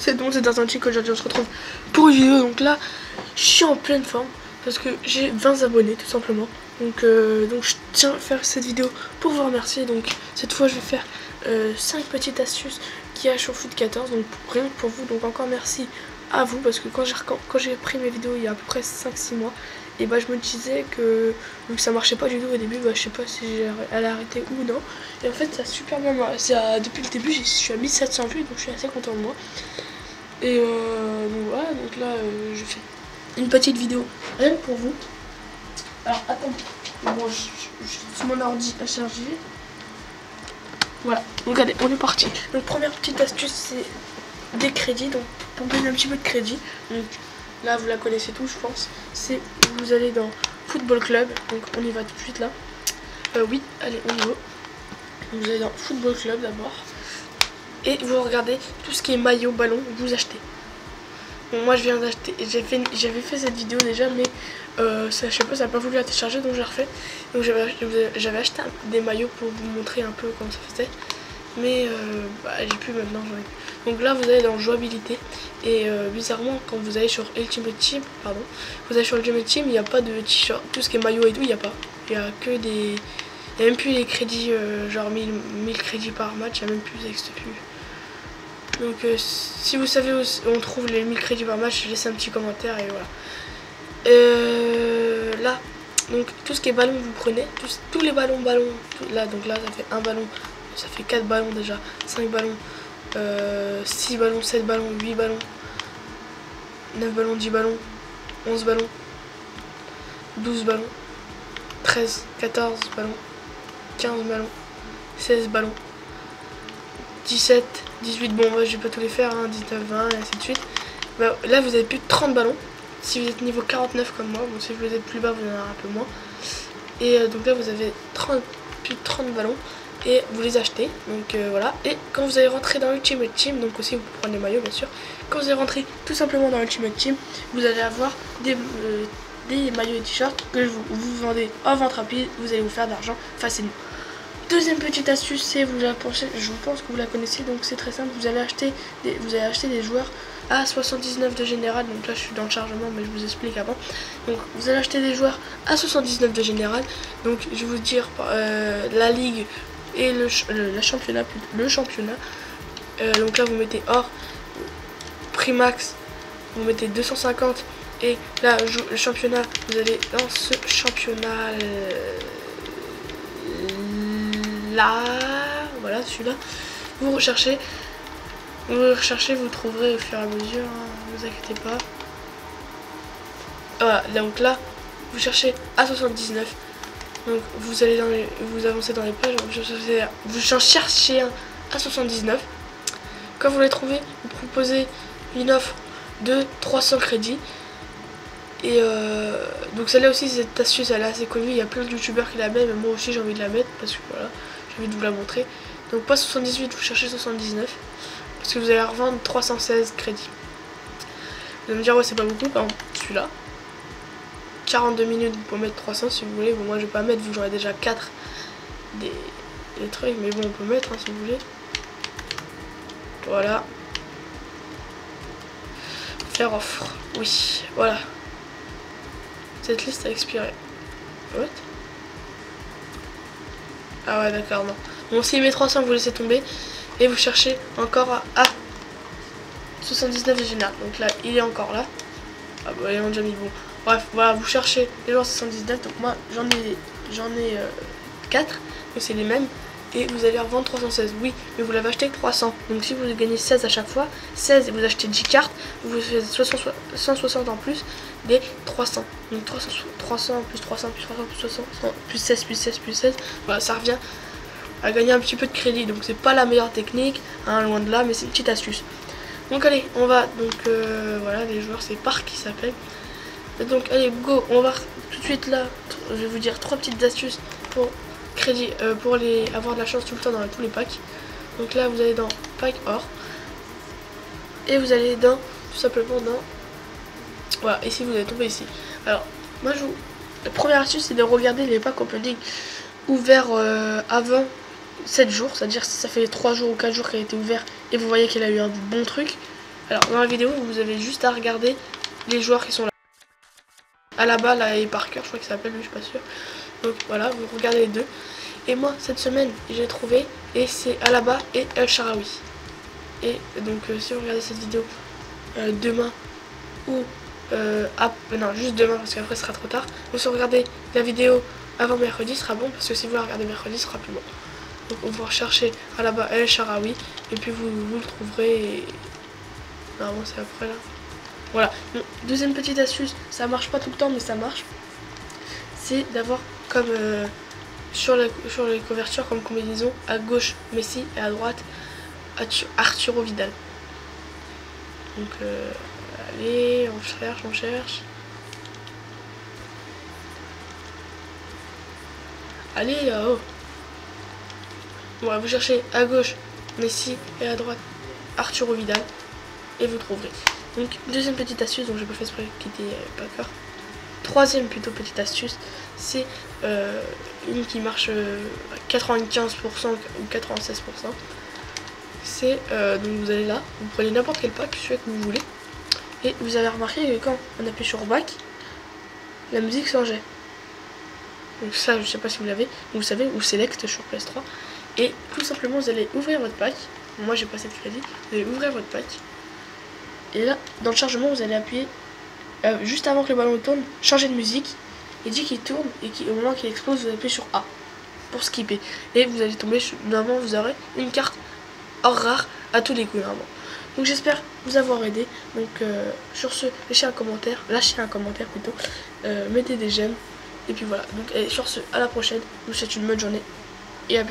C'est donc c'est Dartantique. Aujourd'hui on se retrouve pour une vidéo. Donc là je suis en pleine forme parce que j'ai 20 abonnés tout simplement. Donc je tiens à faire cette vidéo pour vous remercier. Donc cette fois je vais faire 5 petites astuces qu'il y a sur Foot 14. Donc rien que pour vous. Donc encore merci à vous parce que quand j'ai pris mes vidéos il y a à peu près 5-6 mois, et bah je me disais que vu que ça marchait pas du tout au début, bah je sais pas si j'allais arrêter ou non. Et en fait ça a super bien marché. Depuis le début je suis à 1700 vues, donc je suis assez content de moi. Et donc voilà, donc là je fais une petite vidéo rien que pour vous. Alors attends, bon je mon ordi à charger. Voilà, donc allez on est parti. Donc première petite astuce, c'est des crédits. Donc pour gagner un petit peu de crédit, donc là vous la connaissez tous je pense, c'est vous allez dans Football Club. Donc on y va tout de suite là. Oui, allez on y va. Vous allez dans Football Club d'abord et vous regardez tout ce qui est maillot, ballon, vous achetez. Bon, moi je viens d'acheter, j'avais fait cette vidéo déjà, mais ça, je sais pas, ça n'a pas voulu la télécharger, donc j'ai refait. Donc j'avais acheté des maillots pour vous montrer un peu comment ça faisait, mais bah, j'ai plus maintenant, j'en ai plus. Donc là vous allez dans jouabilité et bizarrement quand vous allez sur Ultimate Team, vous allez sur Ultimate Team, il n'y a pas de t-shirt, tout ce qui est maillot et tout, il n'y a pas. Il n'y a que des... Il n'y a même plus les crédits, genre 1000 crédits par match, il n'y a même plus, ça n'existe plus. Donc si vous savez où on trouve les 1000 crédits par match, laissez un petit commentaire et voilà. Là, donc tout ce qui est ballon, vous prenez tous les ballons, là, donc là ça fait un ballon, ça fait 4 ballons déjà, 5 ballons, 6 ballons, 7 ballons, 8 ballons, 9 ballons, 10 ballons, 11 ballons, 12 ballons, 13, 14 ballons, 15 ballons, 16 ballons, 17, 18, bon moi je vais pas tous les faire, hein, 19, 20 et ainsi de suite. Bah, là vous avez plus de 30 ballons. Si vous êtes niveau 49 comme moi, bon si vous êtes plus bas vous en aurez un peu moins. Et donc là vous avez plus de 30 ballons et vous les achetez. Donc voilà. Et quand vous allez rentrer dans Ultimate Team, donc aussi vous pouvez prendre les maillots bien sûr. Quand vous allez rentrer tout simplement dans Ultimate Team, vous allez avoir des maillots et t-shirts que vous vendez en vente rapide. Vous allez vous faire de l'argent facilement. Deuxième petite astuce, c'est je pense que vous la connaissez, donc c'est très simple. Vous allez acheter des joueurs à 79 de général. Donc là je suis dans le chargement, mais je vous explique avant. Donc vous allez acheter des joueurs à 79 de général. Donc je vais vous dire la ligue et le championnat. Donc là vous mettez or, prix max, vous mettez 250. Et là le championnat, vous allez dans ce championnat là, voilà celui-là, vous recherchez, vous trouverez au fur et à mesure, hein, ne vous inquiétez pas. Voilà, donc là vous cherchez à 79, donc vous allez vous avancez dans les pages, vous cherchez un à 79. Quand vous les trouvez, vous proposez une offre de 300 crédits. Et donc celle-là aussi, cette astuce elle est assez connue, il y a plein de youtubeurs qui la mettent, mais moi aussi j'ai envie de la mettre parce que voilà, j'ai envie de vous la montrer. Donc pas 78, vous cherchez 79 parce que vous allez revendre 316 crédits. Vous allez me dire ouais c'est pas beaucoup, par exemple celui-là 42 minutes, vous pouvez mettre 300 si vous voulez. Bon moi je vais pas mettre vu que j'en ai déjà 4 des trucs, mais bon on peut mettre hein, si vous voulez. Voilà, faire offre, oui voilà. Cette liste a expiré. What? Ah ouais d'accord, non. Bon s'il met 300 vous laissez tomber. Et vous cherchez encore à 79 de général. Donc là il est encore là. Ah bah ils ont déjà mis bon. Bref voilà, vous cherchez les joueurs 79. Donc moi j'en ai 4. Donc c'est les mêmes. Et vous allez revendre 316. Oui mais vous l'avez acheté 300. Donc si vous gagnez 16 à chaque fois, 16 et vous achetez 10 cartes, vous faites 160 en plus des 300. Donc 300 plus 300 plus 300 plus 60 plus 16 plus 16 plus 16. Voilà, ça revient à gagner un petit peu de crédit. Donc c'est pas la meilleure technique, hein, loin de là, mais c'est une petite astuce. Donc allez, on va donc voilà, les joueurs c'est Park qui s'appelle. Donc allez go, on va tout de suite là. Je vais vous dire 3 petites astuces pour crédit, pour avoir de la chance tout le temps dans tous les packs. Donc là vous allez dans pack or et vous allez dans tout simplement dans voilà, ici vous allez tomber ici. Alors moi la première astuce c'est de regarder les packs opening ouverts avant 7 jours, c'est à dire si ça fait 3 jours ou 4 jours qu'elle a été ouverte et vous voyez qu'elle a eu un bon truc, Alors dans la vidéo vous avez juste à regarder les joueurs qui sont là. Alaba là et Parker, je crois qu'il s'appelle, lui je suis pas sûr. Donc voilà, vous regardez les deux. Et moi cette semaine j'ai trouvé, et c'est Alaba et El Shaarawy. Et donc si vous regardez cette vidéo demain ou non juste demain parce qu'après ce sera trop tard. Donc si vous regardez la vidéo avant mercredi ce sera bon, parce que si vous la regardez mercredi ce sera plus bon. Donc on va rechercher Alaba et El Shaarawy et puis vous le trouverez. Et... normalement c'est après là. Voilà. Bon, deuxième petite astuce, ça marche pas tout le temps mais ça marche. C'est d'avoir comme sur les couvertures comme combinaison, à gauche Messi et à droite Arturo Vidal. Donc allez, on cherche. Allez là-haut. Bon, vous cherchez à gauche Messi et à droite Arturo Vidal et vous trouverez. Donc deuxième petite astuce, donc j'ai pas fait exprès qui était pas d'accord. Troisième plutôt petite astuce, c'est une qui marche à 95% ou 96%. C'est donc vous allez là, vous prenez n'importe quel pack, celui que vous voulez, et vous avez remarqué que quand on appuie sur back, la musique changeait. Donc ça, je sais pas si vous l'avez, vous savez, ou select sur PS3, et tout simplement vous allez ouvrir votre pack. Moi j'ai pas assez de crédit, vous allez ouvrir votre pack, et là dans le chargement vous allez appuyer juste avant que le ballon tourne, changer de musique, et dès qu'il tourne et au moment qu'il explose vous appuyez sur A pour skipper, et vous allez tomber sur, normalement vous aurez une carte hors rare à tous les coups normalement. Donc j'espère vous avoir aidé. Donc sur ce, lâchez un commentaire plutôt, mettez des j'aime, et puis voilà. Donc sur ce, à la prochaine, je vous souhaite une bonne journée et à bientôt.